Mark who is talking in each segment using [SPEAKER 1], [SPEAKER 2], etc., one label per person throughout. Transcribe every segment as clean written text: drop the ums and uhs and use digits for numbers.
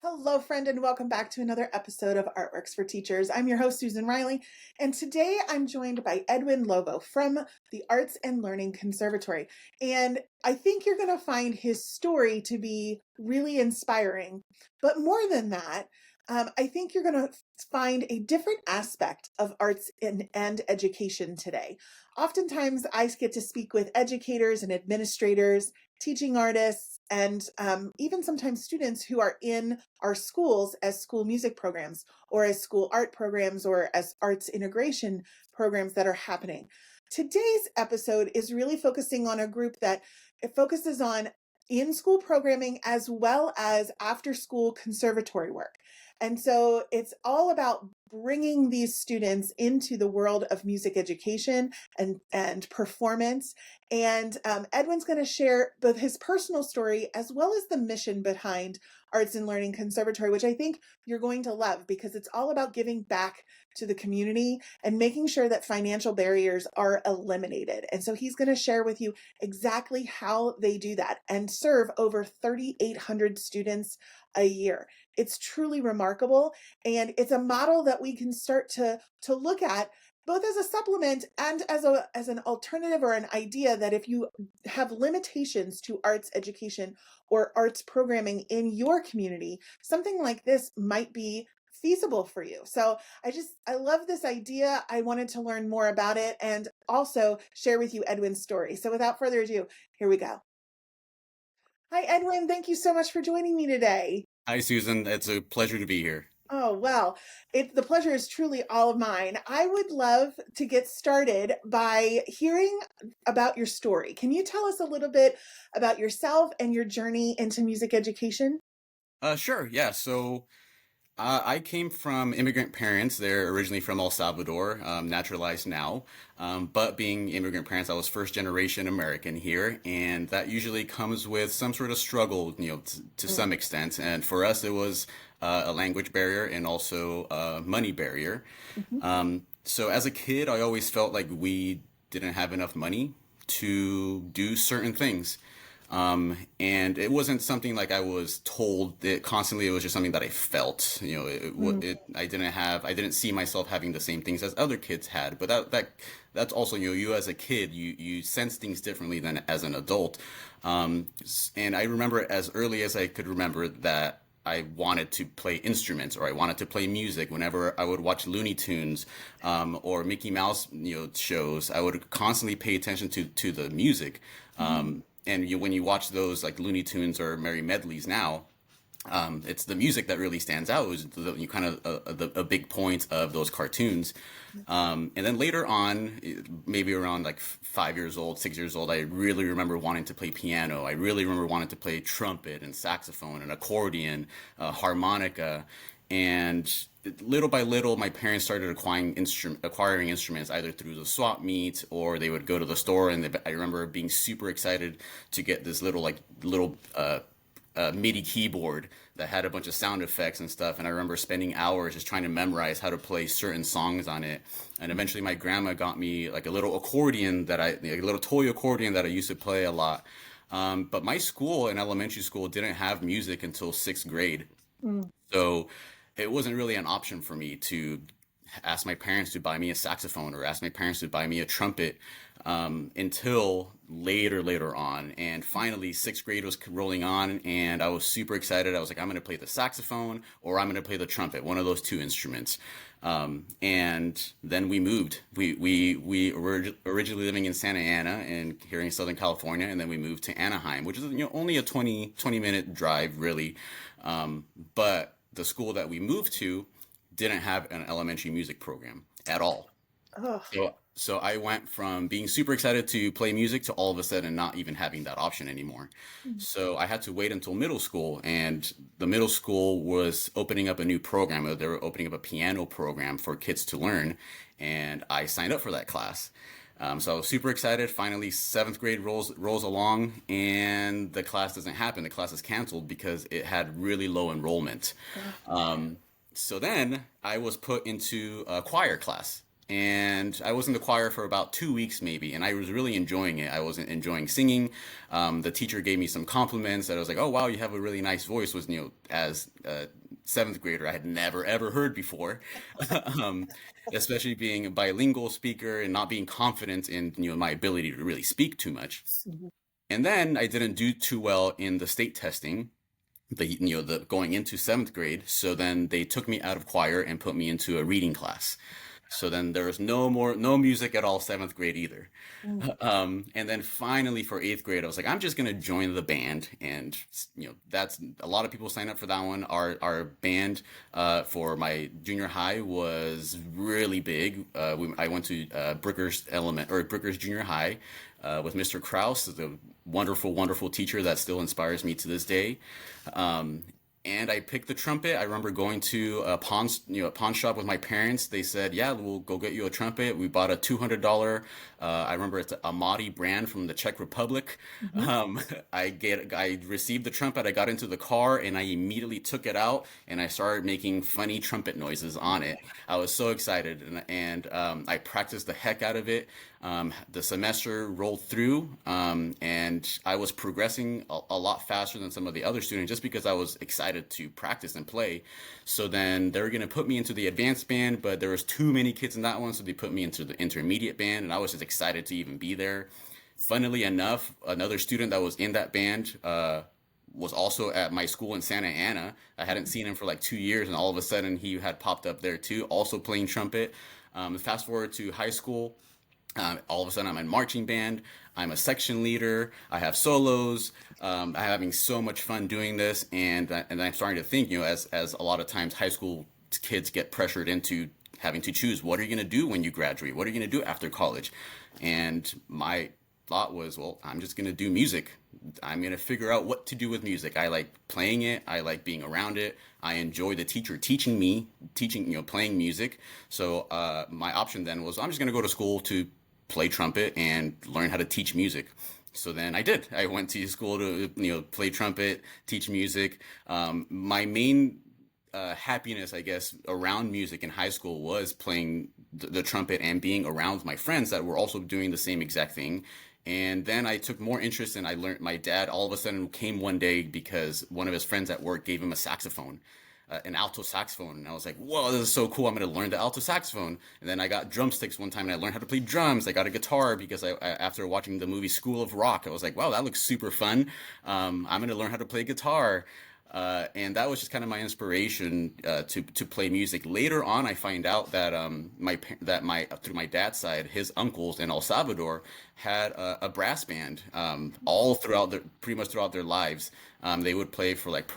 [SPEAKER 1] Hello, friend, and welcome back to another episode of Artworks for Teachers. I'm your host, Susan Riley, and today I'm joined by Edwin Lovo from the Arts and Learning Conservatory. And I think you're going to find his story to be really inspiring. But more than that, I think you're going to find a different aspect of arts and education today. Oftentimes, I get to speak with educators and administrators, teaching artists, and even sometimes students who are in our schools as school music programs or as school art programs or as arts integration programs that are happening. Today's episode is really focusing on a group that it focuses on in-school programming as well as after-school conservatory work. And so it's all about bringing these students into the world of music education and performance. And Edwin's going to share both his personal story as well as the mission behind Arts and Learning Conservatory, which I think you're going to love because it's all about giving back to the community and making sure that financial barriers are eliminated. And so he's going to share with you exactly how they do that and serve over 3,800 students a year. It's truly remarkable, and it's a model that we can start to look at both as a supplement and as an alternative or an idea that if you have limitations to arts education or arts programming in your community, something like this might be feasible for you. So I love this idea. I wanted to learn more about it and also share with you Edwin's story. So without further ado, here we go. Hi, Edwin. Thank you so much for joining me today.
[SPEAKER 2] Hi, Susan. It's a pleasure to be here.
[SPEAKER 1] Oh, well, the pleasure is truly all of mine. I would love to get started by hearing about your story. Can you tell us a little bit about yourself and your journey into music education?
[SPEAKER 2] Sure. Yeah. I came from immigrant parents. They're originally from El Salvador, naturalized now. But being immigrant parents, I was first generation American here, and that usually comes with some sort of struggle, to
[SPEAKER 1] Mm,
[SPEAKER 2] some extent. And for us, it was a language barrier and also a money barrier.
[SPEAKER 1] mhm,
[SPEAKER 2] So as a kid, I always felt like we didn't have enough money to do certain things. And it wasn't something like I was told it constantly. It was just something that I felt.
[SPEAKER 1] mm,
[SPEAKER 2] I didn't see myself having the same things as other kids had. But that's also, you as a kid, you sense things differently than as an adult. And I remember as early as I could remember that I wanted to play instruments or I wanted to play music. Whenever I would watch Looney Tunes, or Mickey Mouse, shows, I would constantly pay attention to the music.
[SPEAKER 1] mm,
[SPEAKER 2] When you watch those like Looney Tunes or Merry Medleys now, it's the music that really stands out. It was you kind of a big point of those cartoons. And then later on, maybe around like 5 years old, 6 years old, I really remember wanting to play piano. I really remember wanting to play trumpet and saxophone and accordion, harmonica. And little by little, my parents started acquiring instruments either through the swap meet or they would go to the store. And I remember being super excited to get this little MIDI keyboard that had a bunch of sound effects and stuff. And I remember spending hours just trying to memorize how to play certain songs on it. And eventually, my grandma got me like a little accordion like a little toy accordion that I used to play a lot. But my school in elementary school didn't have music until sixth grade.
[SPEAKER 1] mm,
[SPEAKER 2] So it wasn't really an option for me to ask my parents to buy me a saxophone or ask my parents to buy me a trumpet, until later on. And finally, sixth grade was rolling on, and I was super excited. I was like, I'm going to play the saxophone or I'm going to play the trumpet, one of those two instruments. And then we moved. We were originally living in Santa Ana and here in Southern California, and then we moved to Anaheim, which is only a 20 minute drive, really. But the school that we moved to didn't have an elementary music program at all.
[SPEAKER 1] oh,
[SPEAKER 2] So I went from being super excited to play music to all of a sudden not even having that option anymore.
[SPEAKER 1] mm,
[SPEAKER 2] So I had to wait until middle school, and the middle school was opening up a new program. They were opening up a piano program for kids to learn, and I signed up for that class. So I was super excited. Finally, seventh grade rolls along, and the class doesn't happen. The class is canceled because it had really low enrollment.
[SPEAKER 1] oh,
[SPEAKER 2] So then I was put into a choir class. and I was in the choir for about 2 weeks maybe, and I was really enjoying it. I wasn't enjoying singing. The teacher gave me some compliments that I was like, "Oh wow, you have a really nice voice." Was as a seventh grader, I had never ever heard before, um, especially being a bilingual speaker and not being confident in my ability to really speak too much.
[SPEAKER 1] Mhm.
[SPEAKER 2] And then I didn't do too well in the state testing, the going into seventh grade. So then they took me out of choir and put me into a reading class. So then there was no music at all seventh grade either.
[SPEAKER 1] Mm.
[SPEAKER 2] And then finally for eighth grade, I was like, I'm just gonna join the band, and that's a lot of people sign up for that one. Our band for my junior high was really big. I went to Brickers Junior High with Mr. Kraus, the wonderful, wonderful teacher that still inspires me to this day. Um, and I picked the trumpet. I remember going to a pawn shop with my parents. They said, "Yeah, we'll go get you a trumpet." We bought a $200. I remember it's a Amati brand from the Czech Republic.
[SPEAKER 1] Mhm.
[SPEAKER 2] Um, I received the trumpet. I got into the car and I immediately took it out and I started making funny trumpet noises on it. I was so excited, and I practiced the heck out of it. The semester rolled through, and I was progressing a lot faster than some of the other students just because I was excited to practice and play. So then they were going to put me into the advanced band, but there was too many kids in that one, so they put me into the intermediate band, and I was just excited to even be there. Funnily enough, another student that was in that band was also at my school in Santa Ana. I hadn't seen him for like 2 years, and all of a sudden he had popped up there too, also playing trumpet. Fast forward to high school, all of a sudden, I'm in marching band. I'm a section leader. I have solos. I'm having so much fun doing this, and I'm starting to think, as a lot of times high school kids get pressured into having to choose, what are you going to do when you graduate? What are you going to do after college? And my thought was, well, I'm just going to do music. I'm going to figure out what to do with music. I like playing it. I like being around it. I enjoy the teacher teaching me, playing music. So my option then was, I'm just going to go to school to play trumpet and learn how to teach music. So then I did. I went to school to play trumpet, teach music. My main happiness, I guess, around music in high school was playing the trumpet and being around my friends that were also doing the same exact thing. And then I took more interest, and I learned. My dad all of a sudden came one day because one of his friends at work gave him a saxophone, an alto saxophone. And I was like, whoa, this is so cool. I'm going to learn the alto saxophone. And then I got drumsticks one time and I learned how to play drums. I got a guitar because after watching the movie School of Rock, I was like, wow, that looks super fun. I'm going to learn how to play guitar. And that was just kind of my inspiration to play music. Later on, I find out that through my dad's side, his uncles in El Salvador had a brass band all throughout pretty much throughout their lives. They would play for like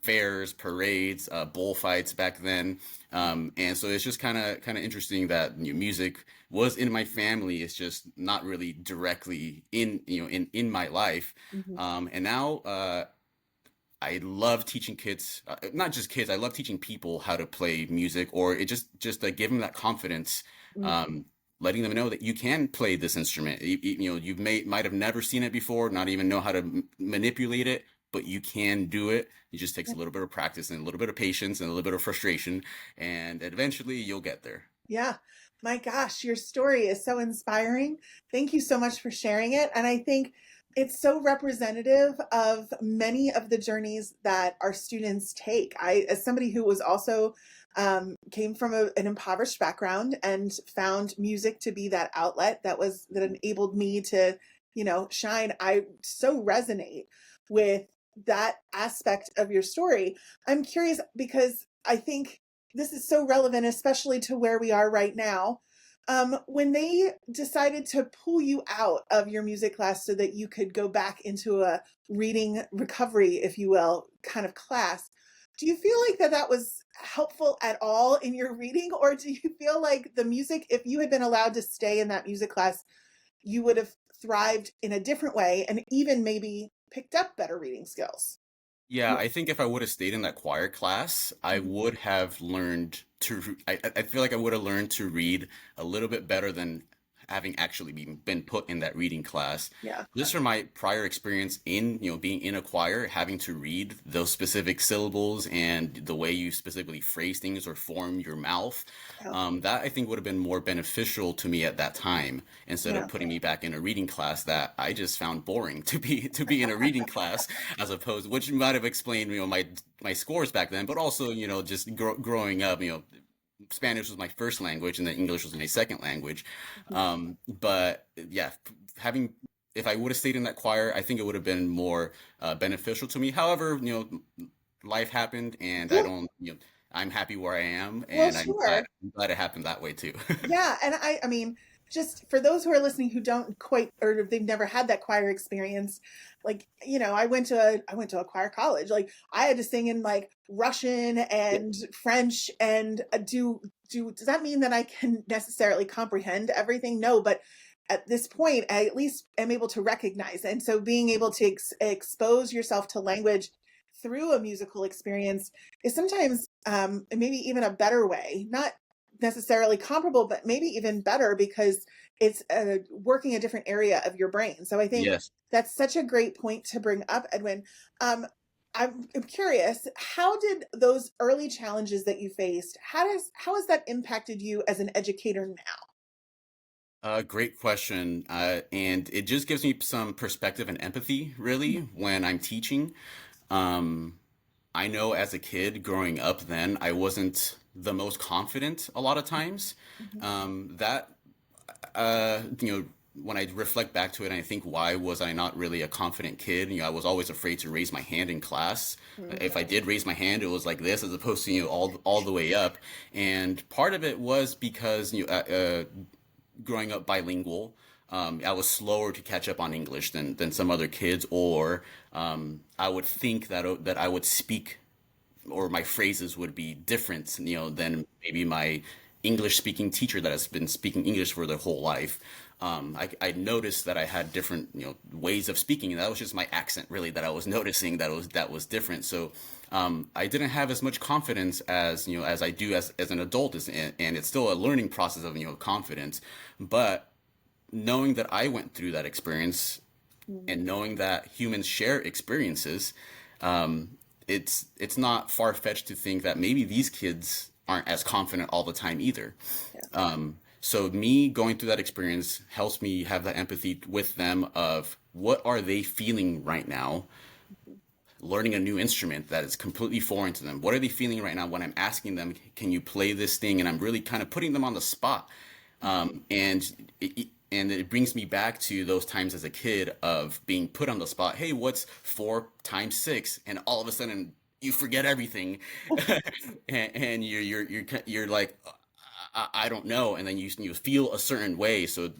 [SPEAKER 2] fairs, parades, bullfights back then, and so it's just kind of interesting that music was in my family. It's just not really directly in my life,
[SPEAKER 1] Mhm.
[SPEAKER 2] and now. I love teaching kids, not just kids. I love teaching people how to play music, or it just give them that confidence,
[SPEAKER 1] Mhm.
[SPEAKER 2] um, letting them know that you can play this instrument. You might have never seen it before, not even know how to manipulate it, but you can do it. It just takes a little bit of practice and a little bit of patience and a little bit of frustration, and eventually you'll get there.
[SPEAKER 1] Yeah. My gosh, your story is so inspiring. Thank you so much for sharing it. And I think it's so representative of many of the journeys that our students take. As somebody who was also came from an impoverished background and found music to be that outlet that enabled me to, shine. I so resonate with that aspect of your story. I'm curious because I think this is so relevant, especially to where we are right now. When they decided to pull you out of your music class so that you could go back into a reading recovery, if you will, kind of class, do you feel like that was helpful at all in your reading? Or do you feel like the music, if you had been allowed to stay in that music class, you would have thrived in a different way and even maybe picked up better reading skills?
[SPEAKER 2] Yeah, I think if I would have stayed in that choir class, I
[SPEAKER 1] Mhm.
[SPEAKER 2] would have learned I feel like I would have learned to read a little bit better than having actually been put in that reading class.
[SPEAKER 1] Yeah.
[SPEAKER 2] Just from my prior experience in, being in a choir, having to read those specific syllables and the way you specifically phrase things or form your mouth,
[SPEAKER 1] Yeah.
[SPEAKER 2] that I think would have been more beneficial to me at that time instead
[SPEAKER 1] Yeah.
[SPEAKER 2] of putting me back in a reading class that I just found boring to be in a reading class, as opposed, which might have explained, my scores back then, but also, just growing up, Spanish was my first language and then English was my second language. But yeah, having if I would have stayed in that choir, I think it would have been more beneficial to me. However, life happened, and I
[SPEAKER 1] Yeah.
[SPEAKER 2] don't, I'm happy where I am,
[SPEAKER 1] Well,
[SPEAKER 2] and
[SPEAKER 1] sure.
[SPEAKER 2] I'm glad it happened that way too.
[SPEAKER 1] Yeah, and I mean, just for those who are listening who don't quite or they've never had that choir experience, like, I went to a choir college. Like I had to sing in like Russian and French and does that mean that I can necessarily comprehend everything? No, but at this point, I at least am able to recognize. And so being able to expose yourself to language through a musical experience is sometimes maybe even a better way, not necessarily comparable, but maybe even better because it's working a different area of your brain. So I think
[SPEAKER 2] Yes.
[SPEAKER 1] that's such a great point to bring up, Edwin. I'm curious, how did those early challenges that you faced, how has that impacted you as an educator now?
[SPEAKER 2] Great question. And it just gives me some perspective and empathy, really, when I'm teaching. Um, I know as a kid growing up then, I wasn't the most confident a lot of times.
[SPEAKER 1] Mhm.
[SPEAKER 2] That, uh, you know, when I reflect back to it and I think, why was I not really a confident kid? I was always afraid to raise my hand in class. If I did raise my hand, it was like this, as opposed to, all the way up. And part of it was because, growing up bilingual, I was slower to catch up on English than some other kids, or I would think that I would speak, or my phrases would be different, than maybe my English speaking teacher that has been speaking English for their whole life. I noticed that I had different, ways of speaking, and that was just my accent, really, that I was noticing that was different. So I didn't have as much confidence as I do as an adult, and it's still a learning process of confidence. But knowing that I went through that experience and knowing that humans share experiences, it's not far fetched to think that maybe these kids aren't as confident all the time either.
[SPEAKER 1] Yeah.
[SPEAKER 2] So me going through that experience helps me have that empathy with them of what are they feeling right now, learning a new instrument that is completely foreign to them. What are they feeling right now when I'm asking them, can you play this thing? And I'm really kind of putting them on the spot. And it brings me back to those times as a kid of being put on the spot. Hey, what's 4 times 6? And all of a sudden you forget everything, and you're like, I don't know, and then you feel a certain way. So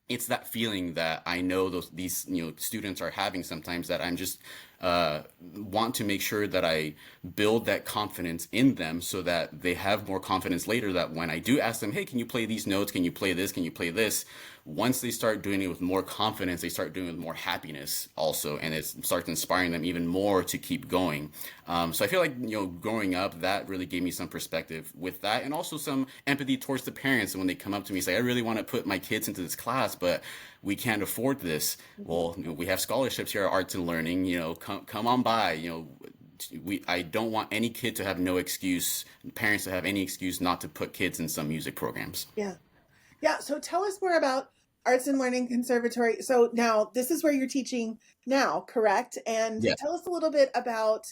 [SPEAKER 2] it's that feeling that I know these students are having sometimes, that I'm just want to make sure that I build that confidence in them so that they have more confidence later, that when I do ask them, hey, can you play these notes? Can you play this? Can you play this? Once they start doing it with more confidence, they start doing it with more happiness also, and it starts inspiring them even more to keep going. So I feel like, growing up, that really gave me some perspective with that, and also some empathy towards the parents. And when they come up to me and say, I really want to put my kids into this class, but we can't afford this. Well, we have scholarships here at Arts and Learning. Come on by. I don't want any kid to have no excuse, parents to have any excuse not to put kids in some music programs.
[SPEAKER 1] Yeah. Yeah. So tell us more about Arts and Learning Conservatory. So now this is where you're teaching now, correct? And
[SPEAKER 2] Yeah.
[SPEAKER 1] tell us a little bit about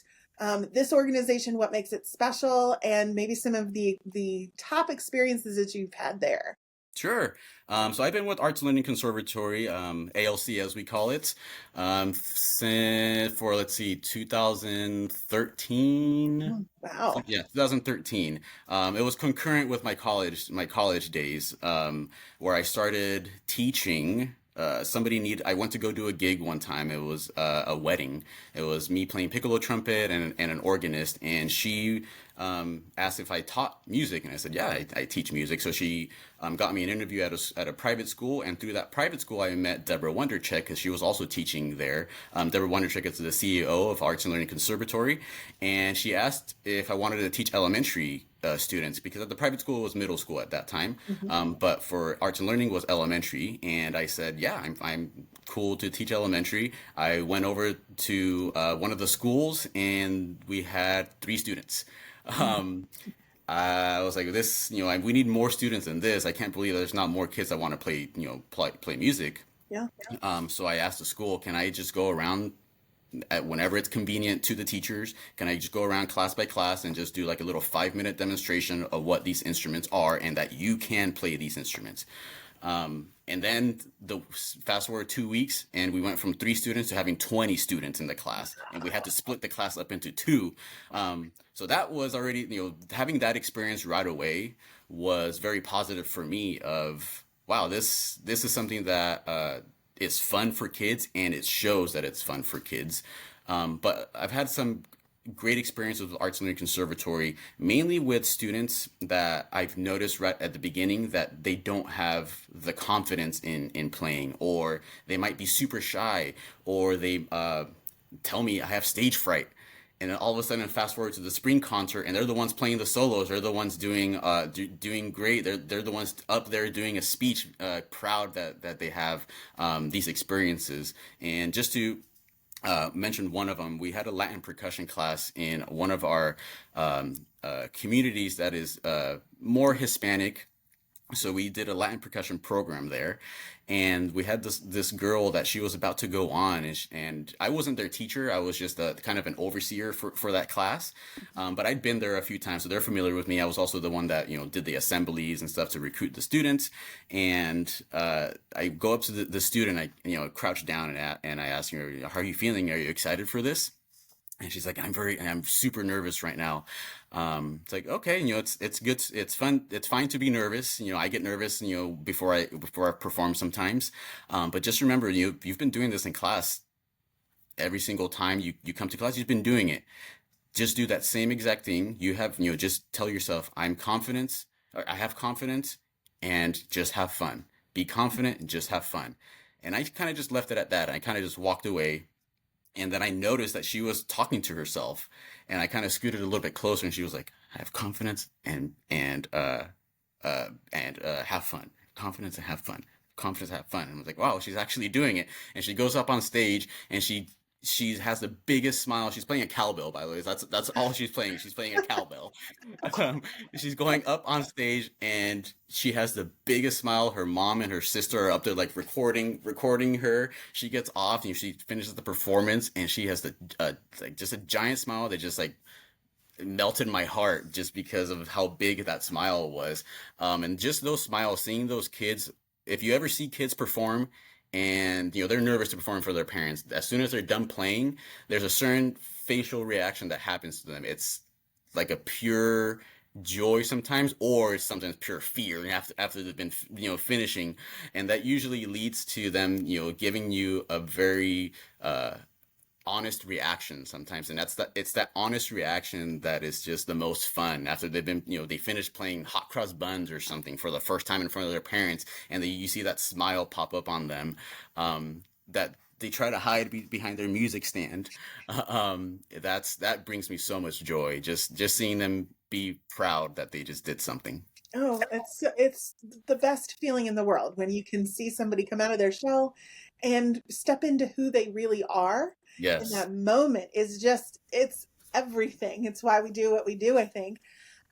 [SPEAKER 1] this organization, what makes it special, and maybe some of the top experiences that you've had there.
[SPEAKER 2] Sure. So I've been with Arts and Learning Conservatory, ALC as we call it, for, let's see, 2013.
[SPEAKER 1] Wow.
[SPEAKER 2] Yeah, 2013. It was concurrent with my college days, where I started teaching. I went to go do a gig one time. It was a wedding. It was me playing piccolo trumpet and an organist, and she asked if I taught music, and I said, yeah, I teach music. So she got me an interview at a private school, and through that private school, I met Deborah Wondercheck because she was also teaching there. Deborah Wondercheck is the CEO of Arts and Learning Conservatory, and she asked if I wanted to teach elementary students because at the private school it was middle school at that time,
[SPEAKER 1] Mhm.
[SPEAKER 2] but for arts and learning was elementary. And I said, yeah, I'm cool to teach elementary. I went over to one of the schools, and we had 3 students.
[SPEAKER 1] Mm.
[SPEAKER 2] Um, I was like, this, we need more students than this. I can't believe there's not more kids that want to play, play music.
[SPEAKER 1] Yeah.
[SPEAKER 2] So I asked the school, can I just go around at whenever it's convenient to the teachers? Can I just go around class by class and just do like a little 5-minute demonstration of what these instruments are and that you can play these instruments? And then the fast forward 2 weeks, and we went from 3 students to having 20 students in the class, and we had to split the class up into two. So that was already, having that experience right away was very positive for me. Of wow, this is something that is fun for kids, and it shows that it's fun for kids. But I've had some great experience with Arts and Learning Conservatory, mainly with students that I've noticed right at the beginning that they don't have the confidence in playing, or they might be super shy, or they tell me I have stage fright. And then all of a sudden, fast forward to the spring concert, and they're the ones playing the solos. They're the ones doing great. They're the ones up there doing a speech, proud that they have these experiences. And just to mentioned one of them. We had a Latin percussion class in one of our communities that is more Hispanic. So we did a Latin percussion program there, and we had this girl that she was about to go on, and I wasn't their teacher. I was just a kind of an overseer for that class. But I'd been there a few times, so they're familiar with me. I was also the one that did the assemblies and stuff to recruit the students. And I go up to the student, I crouch down and I ask her, "How are you feeling? Are you excited for this?" And she's like, I'm super nervous right now. It's like, okay, it's good. It's fun. It's fine to be nervous. I get nervous, before I perform sometimes. But just remember, you've been doing this in class every single time you come to class. You've been doing it. Just do that same exact thing. You have, just tell yourself, I'm confident, or I have confidence, and just have fun. Be confident and just have fun. And I kind of just left it at that. I kind of just walked away, and then I noticed that she was talking to herself, and I kind of scooted a little bit closer, and she was like, "I have confidence and have fun. Confidence and have fun. Confidence and have fun." And I was like, "Wow, she's actually doing it." And she goes up on stage, and she has the biggest smile. She's playing a cowbell, by the way. That's all she's playing. She's playing a cowbell. Um, she's going up on stage, and she has the biggest smile. Her mom and her sister are up there like recording her. She gets off, and she finishes the performance, and she has like just a giant smile that just like melted my heart just because of how big that smile was. And just those smiles, seeing those kids. If you ever see kids perform, and they're nervous to perform for their parents, as soon as they're done playing, there's a certain facial reaction that happens to them. It's like a pure joy sometimes, or it's sometimes pure fear after they've been finishing, and that usually leads to them giving you a very honest reaction sometimes. And it's that honest reaction that is just the most fun after they've been they finish playing hot cross buns or something for the first time in front of their parents, and you see that smile pop up on them, that they try to hide behind their music stand. That brings me so much joy, just seeing them be proud that they just did something.
[SPEAKER 1] Oh, it's the best feeling in the world when you can see somebody come out of their shell and step into who they really are. In
[SPEAKER 2] Yes.
[SPEAKER 1] that moment is just it's everything. It's why we do what we do, I think.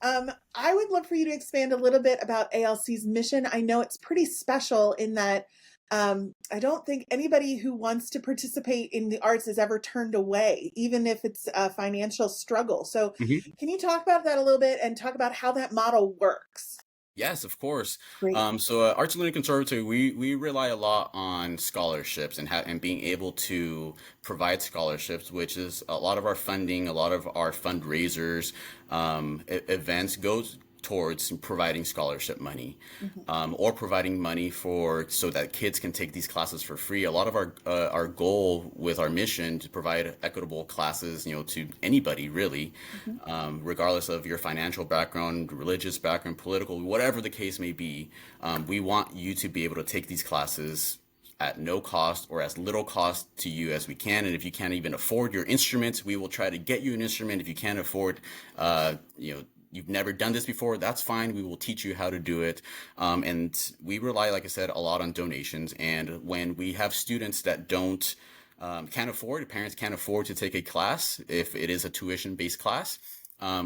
[SPEAKER 1] I would love for you to expand a little bit about ALC's mission. I know it's pretty special in that I don't think anybody who wants to participate in the arts is ever turned away, even if it's a financial struggle. So, can you talk about that a little bit and talk about how that model works?
[SPEAKER 2] Yes, of course.
[SPEAKER 1] Great.
[SPEAKER 2] So Arts and Learning Conservatory, we rely a lot on scholarships and being able to provide scholarships, which is a lot of our funding, a lot of our fundraisers, events goes towards providing scholarship money,
[SPEAKER 1] Mhm.
[SPEAKER 2] or providing money for so that kids can take these classes for free. A lot of our goal with our mission to provide equitable classes, to anybody really,
[SPEAKER 1] Mhm.
[SPEAKER 2] regardless of your financial background, religious background, political, whatever the case may be. We want you to be able to take these classes at no cost or as little cost to you as we can. And if you can't even afford your instrument, we will try to get you an instrument. If you can't afford, you've never done this before, that's fine. We will teach you how to do it. And we rely, like I said, a lot on donations. And when we have students that can't afford, parents can't afford to take a class, if it is a tuition-based class,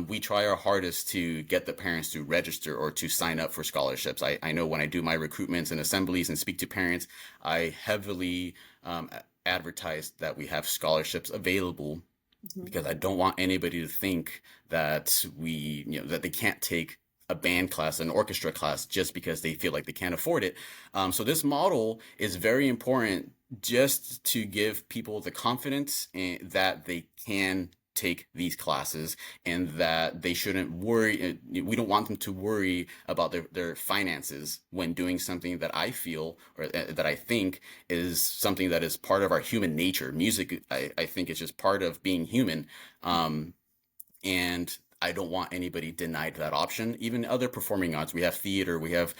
[SPEAKER 2] we try our hardest to get the parents to register or to sign up for scholarships. I know when I do my recruitments and assemblies and speak to parents, I heavily advertise that we have scholarships available,
[SPEAKER 1] Mhm.
[SPEAKER 2] because I don't want anybody to think that that they can't take a band class, an orchestra class, just because they feel like they can't afford it. So this model is very important, just to give people the confidence that they can take these classes, and that they shouldn't worry. We don't want them to worry about their finances when doing something that I feel, or that I think is something that is part of our human nature. Music, I think, is just part of being human. And I don't want anybody denied that option. Even other performing arts, we have theater, we have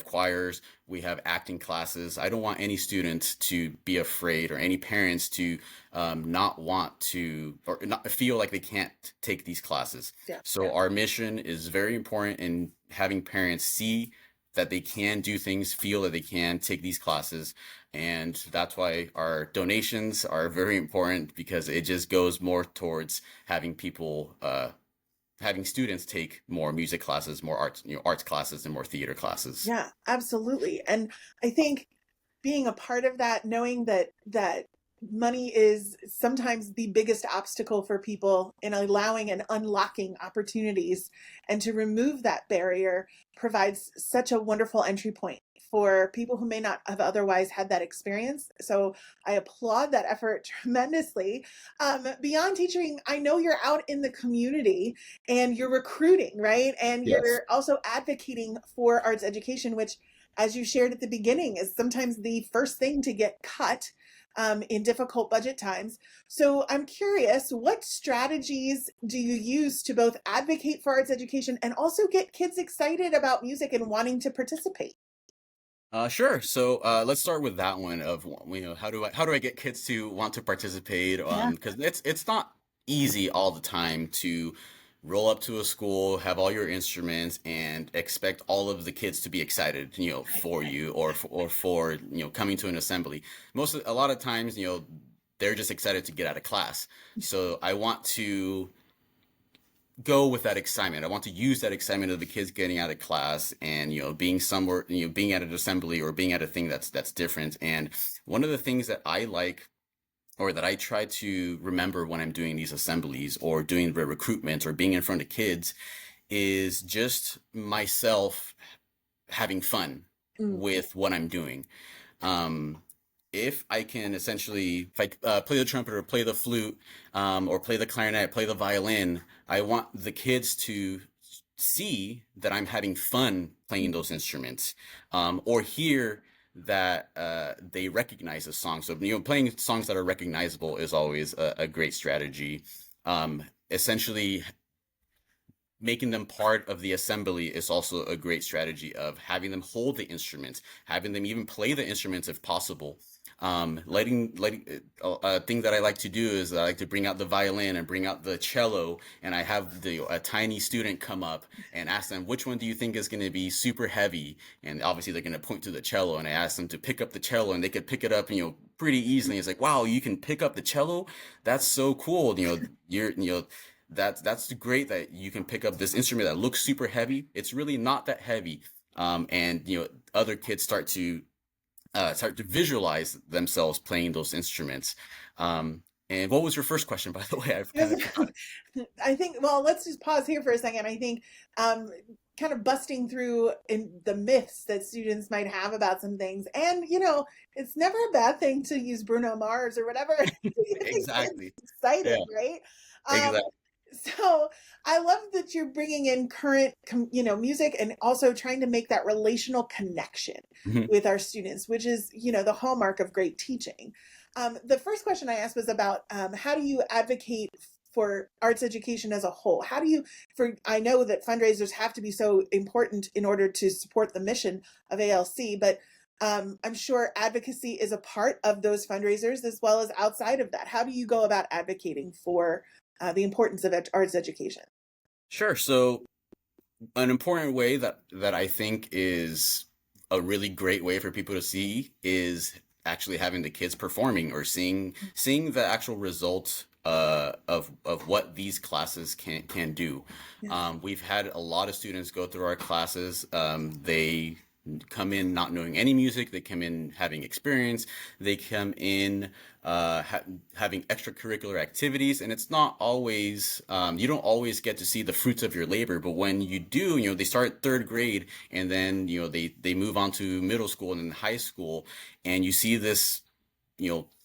[SPEAKER 2] choirs, we have acting classes. I don't want any students to be afraid, or any parents to not want to, or not feel like they can't take these classes.
[SPEAKER 1] Yeah.
[SPEAKER 2] So our mission is very important in having parents see that they can do things, feel that they can take these classes. And that's why our donations are very important, because it just goes more towards having people, having students take more music classes, more arts classes, and more theater classes.
[SPEAKER 1] Yeah, absolutely. And I think being a part of that, knowing that money is sometimes the biggest obstacle for people in allowing and unlocking opportunities, and to remove that barrier provides such a wonderful entry point for people who may not have otherwise had that experience. So I applaud that effort tremendously. Beyond teaching, I know you're out in the community and you're recruiting, right? And
[SPEAKER 2] Yes.
[SPEAKER 1] you're also advocating for arts education, which, as you shared at the beginning, is sometimes the first thing to get cut in difficult budget times. So I'm curious, what strategies do you use to both advocate for arts education and also get kids excited about music and wanting to participate?
[SPEAKER 2] Sure. So let's start with that one of, how do I get kids to want to participate?
[SPEAKER 1] Yeah.
[SPEAKER 2] Because it's not easy all the time to roll up to a school, have all your instruments, and expect all of the kids to be excited, for you, or for coming to an assembly. A lot of times, they're just excited to get out of class. So I want to go with that excitement. I want to use that excitement of the kids getting out of class, and being somewhere, being at an assembly, or being at a thing that's different. And one of the things that I like, or that I try to remember when I'm doing these assemblies, or doing the recruitment, or being in front of kids, is just myself having fun
[SPEAKER 1] Mm.
[SPEAKER 2] with what I'm doing. Um, if I can essentially, if I play the trumpet, or play the flute, or play the clarinet, play the violin, I want the kids to see that I'm having fun playing those instruments, or hear that they recognize a song. So, playing songs that are recognizable is always a great strategy. Essentially, making them part of the assembly is also a great strategy, of having them hold the instruments, having them even play the instruments if possible. Letting A thing that I like to do is I like to bring out the violin and bring out the cello, and I have a tiny student come up and ask them, which one do you think is going to be super heavy? And obviously they're going to point to the cello, and I ask them to pick up the cello, and they could pick it up, pretty easily. It's like, wow, you can pick up the cello? That's so cool. That's great that you can pick up this instrument that looks super heavy. It's really not that heavy. And other kids start to visualize themselves playing those instruments. And what was your first question, by the way? I've kind of forgotten.
[SPEAKER 1] I think, well, let's just pause here for a second. I think um, kind of busting through in the myths that students might have about some things. And, it's never a bad thing to use Bruno Mars or whatever to get the kids
[SPEAKER 2] Exactly. Yeah,
[SPEAKER 1] excited, right? Um,
[SPEAKER 2] exactly.
[SPEAKER 1] So I love that you're bringing in current, music, and also trying to make that relational connection
[SPEAKER 2] Mhm.
[SPEAKER 1] with our students, which is, the hallmark of great teaching. The first question I asked was about how do you advocate for arts education as a whole? How do you, I know that fundraisers have to be so important in order to support the mission of ALC, but I'm sure advocacy is a part of those fundraisers as well as outside of that. How do you go about advocating for the importance of arts education?
[SPEAKER 2] Sure. So an important way that I think is a really great way for people to see is actually having the kids performing or seeing the actual results of what these classes can do.
[SPEAKER 1] Yeah.
[SPEAKER 2] We've had a lot of students go through our classes. They come in not knowing any music. They come in having experience. They come in having extracurricular activities, and it's not always you don't always get to see the fruits of your labor. But when you do, they start third grade, and then they move on to middle school and then high school, and you see this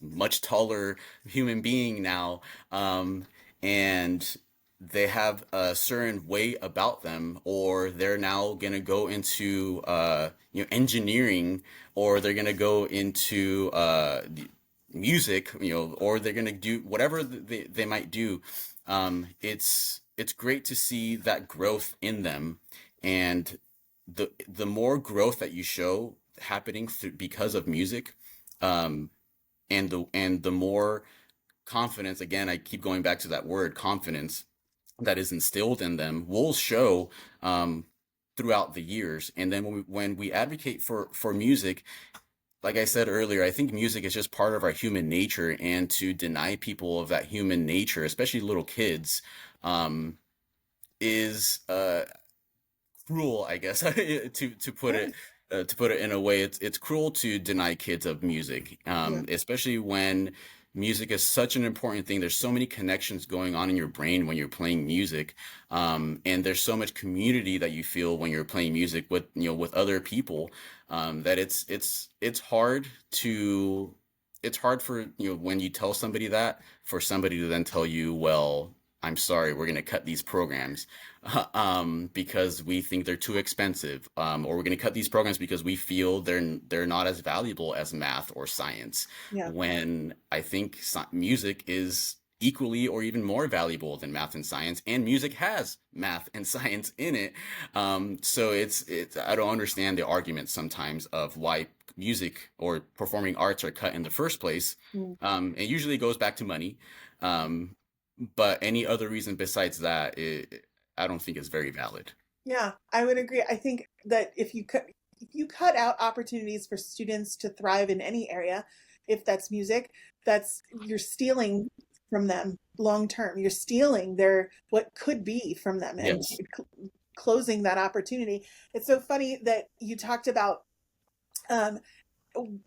[SPEAKER 2] much taller human being now, and they have a certain way about them, or they're now going to go into engineering, or they're going to go into music, or they're going to do whatever they might do. It's great to see that growth in them, and the more growth that you show happening because of music, and the more confidence, again, I keep going back to that word confidence, that is instilled in them will show throughout the years. And then when we advocate for music, like I said earlier, I think music is just part of our human nature, and to deny people of that human nature, especially little kids, is cruel, I guess, to put
[SPEAKER 1] Yeah.
[SPEAKER 2] it to put it in a way. It's cruel to deny kids of music,
[SPEAKER 1] Yeah.
[SPEAKER 2] especially when music is such an important thing. There's so many connections going on in your brain when you're playing music, and there's so much community that you feel when you're playing music with with other people, that it's hard to it's hard for when you tell somebody that, for somebody to then tell you, well, I'm sorry, we're going to cut these programs because we think they're too expensive, or we're going to cut these programs because we feel they're not as valuable as math or science.
[SPEAKER 1] Yeah.
[SPEAKER 2] When I think music is equally or even more valuable than math and science, and music has math and science in it. So it's I don't understand the argument sometimes of why music or performing arts are cut in the first place.
[SPEAKER 1] Mm.
[SPEAKER 2] It usually goes back to money. Um, but any other reason besides that, I don't think is very valid.
[SPEAKER 1] Yeah, I would agree. I think that if you cut out opportunities for students to thrive in any area, if that's music, that's you're stealing from them long term. You're stealing their what could be from them and
[SPEAKER 2] Yes.
[SPEAKER 1] closing that opportunity. It's so funny that you talked about um,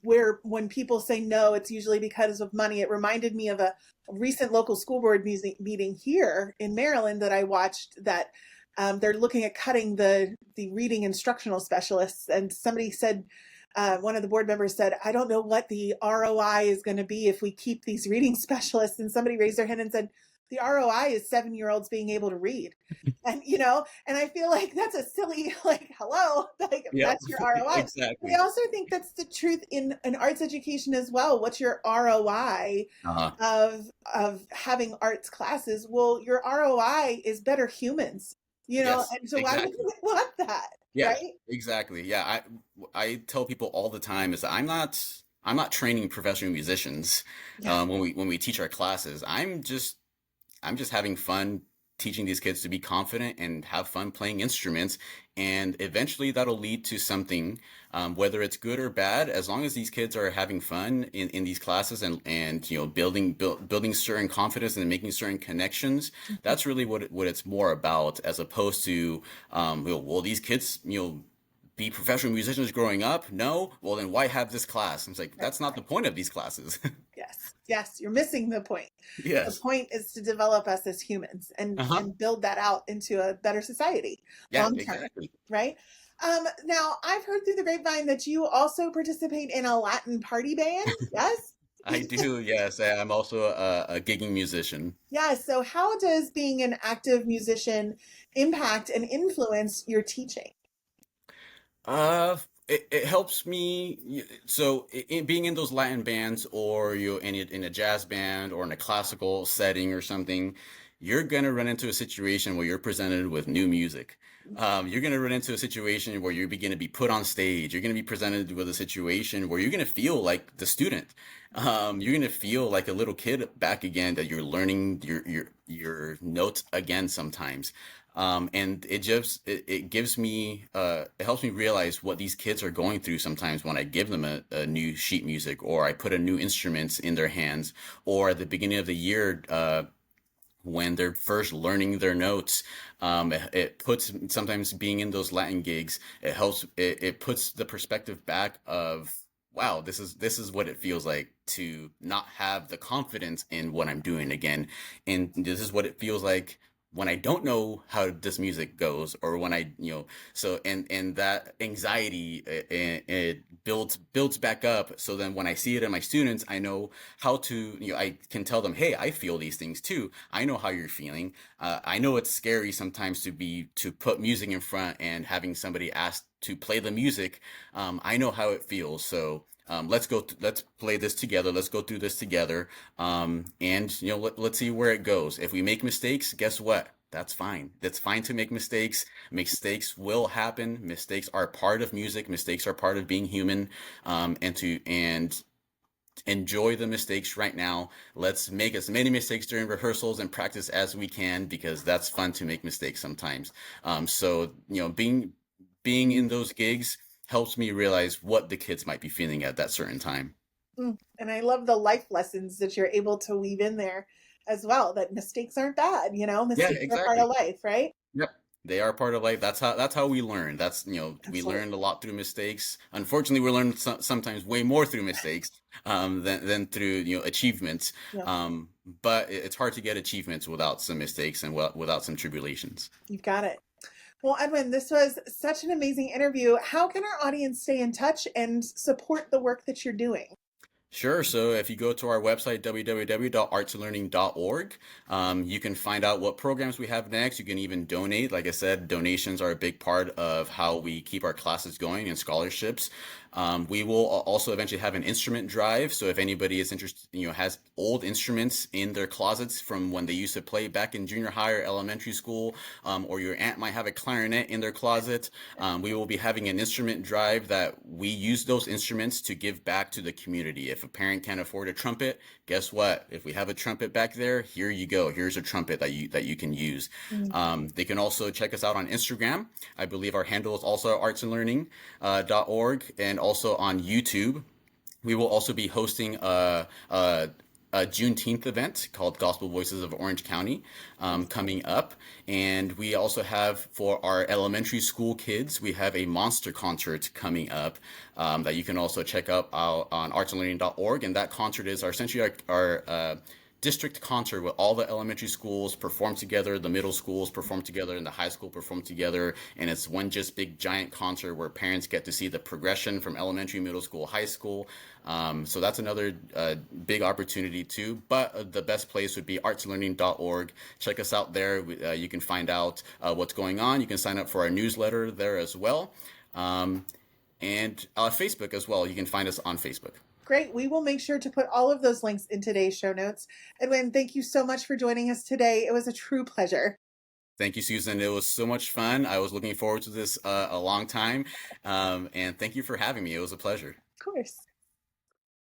[SPEAKER 1] where when people say no, it's usually because of money. It reminded me of a recent local school board meeting here in Maryland that I watched, that they're looking at cutting the reading instructional specialists. And somebody said, one of the board members said, I don't know what the ROI is going to be if we keep these reading specialists. And somebody raised their hand and said, the ROI is 7-year-olds being able to read. And, and I feel like that's a silly, like, hello, like
[SPEAKER 2] Yep.
[SPEAKER 1] that's your ROI. But I
[SPEAKER 2] Exactly.
[SPEAKER 1] also think that's the truth in arts education as well. What's your ROI
[SPEAKER 2] Uh-huh.
[SPEAKER 1] of having arts classes? Well, your ROI is better humans,
[SPEAKER 2] Yes,
[SPEAKER 1] and so why would
[SPEAKER 2] exactly.
[SPEAKER 1] you want that,
[SPEAKER 2] Yeah,
[SPEAKER 1] right?
[SPEAKER 2] exactly. Yeah, I tell people all the time is that I'm not training professional musicians
[SPEAKER 1] Yeah.
[SPEAKER 2] when we teach our classes. I'm just having fun teaching these kids to be confident and have fun playing instruments. And eventually that'll lead to something, whether it's good or bad, as long as these kids are having fun in these classes, and building certain confidence and making certain connections. That's really what it's more about, as opposed to, well, these kids, be professional musicians growing up? No? Well, then why have this class? And it's like,
[SPEAKER 1] Right.
[SPEAKER 2] that's not the point of these classes.
[SPEAKER 1] Yes. Yes. You're missing the point. The
[SPEAKER 2] Yes.
[SPEAKER 1] point is to develop us as humans and
[SPEAKER 2] Uh-huh.
[SPEAKER 1] and build that out into a better society
[SPEAKER 2] Yeah,
[SPEAKER 1] long term,
[SPEAKER 2] exactly.
[SPEAKER 1] right? Now I've heard through the grapevine that you also participate in a Latin party band. Yes.
[SPEAKER 2] I do, yes. I'm also a gigging musician.
[SPEAKER 1] Yeah, so how does being an active musician impact and influence your teaching?
[SPEAKER 2] It helps me. So being in those Latin bands, or you in a jazz band or in a classical setting or something, you're gonna run into a situation where you're presented with new music. You're gonna run into a situation where you're going to be put on stage. You're gonna be presented with a situation where you're gonna feel like the student. You're gonna feel like a little kid back again, that you're learning your notes again sometimes. And it gives me it helps me realize what these kids are going through sometimes when I give them a new sheet music, or I put a new instruments in their hands, or at the beginning of the year, when they're first learning their notes. It puts, sometimes being in those Latin gigs, it puts the perspective back of, wow, this is what it feels like to not have the confidence in what I'm doing again. And this is what it feels like when I don't know how this music goes, or when so, and that anxiety, it builds back up. So then when I see it in my students, I know how to, I can tell them, hey, I feel these things too. I know how you're feeling. I know it's scary sometimes to put music in front and having somebody ask to play the music. I know how it feels. So let's play this together. Let's go through this together. And let's see where it goes. If we make mistakes, guess what? That's fine. That's fine to make mistakes. Mistakes will happen. Mistakes are part of music. Mistakes are part of being human. And enjoy the mistakes right now. Let's make as many mistakes during rehearsals and practice as we can, because that's fun to make mistakes sometimes. So being in those gigs helps me realize what the kids might be feeling at that certain time.
[SPEAKER 1] And I love the life lessons that you're able to weave in there as well, that mistakes aren't bad,
[SPEAKER 2] Yeah,
[SPEAKER 1] mistakes are part
[SPEAKER 2] exactly.
[SPEAKER 1] of life, right?
[SPEAKER 2] Yep. They are part of life. That's how we learn. We
[SPEAKER 1] Absolutely.
[SPEAKER 2] learned a lot through mistakes. Unfortunately, we learn sometimes way more through mistakes, than through, achievements.
[SPEAKER 1] Yeah,
[SPEAKER 2] But it's hard to get achievements without some mistakes and without some tribulations.
[SPEAKER 1] you've got it. Well, Edwin, this was such an amazing interview. How can our audience stay in touch and support the work that you're doing?
[SPEAKER 2] Sure. So if you go to our website, www.artsandlearning.org, you can find out what programs we have next. You can even donate. Like I said, donations are a big part of how we keep our classes going, and scholarships. We will also eventually have an instrument drive. So if anybody is interested, has old instruments in their closets from when they used to play back in junior high or elementary school, or your aunt might have a clarinet in their closet, we will be having an instrument drive that we use those instruments to give back to the community. If a parent can't afford a trumpet, guess what? If we have a trumpet back there, here you go. Here's a trumpet that you can use.
[SPEAKER 1] Mm.
[SPEAKER 2] They can also check us out on Instagram. I believe our handle is also artsandlearning.org, and also on YouTube. We will also be hosting a Juneteenth event called Gospel Voices of Orange County, coming up. And we also have, for our elementary school kids, we have a monster concert coming up, that you can also check out on artsandlearning.org. And that concert is essentially our district concert, where all the elementary schools perform together, the middle schools perform together, and the high school perform together. And it's one just big giant concert where parents get to see the progression from elementary, middle school, high school. So that's another big opportunity too. But the best place would be artsandlearning.org. Check us out there. You can find out what's going on. You can sign up for our newsletter there as well. And Facebook as well. You can find us on Facebook.
[SPEAKER 1] Great. We will make sure to put all of those links in today's show notes. Edwin, thank you so much for joining us today. It was a true pleasure.
[SPEAKER 2] Thank you, Susan. It was so much fun. I was looking forward to this a long time. And thank you for having me. It was a pleasure.
[SPEAKER 1] Of course.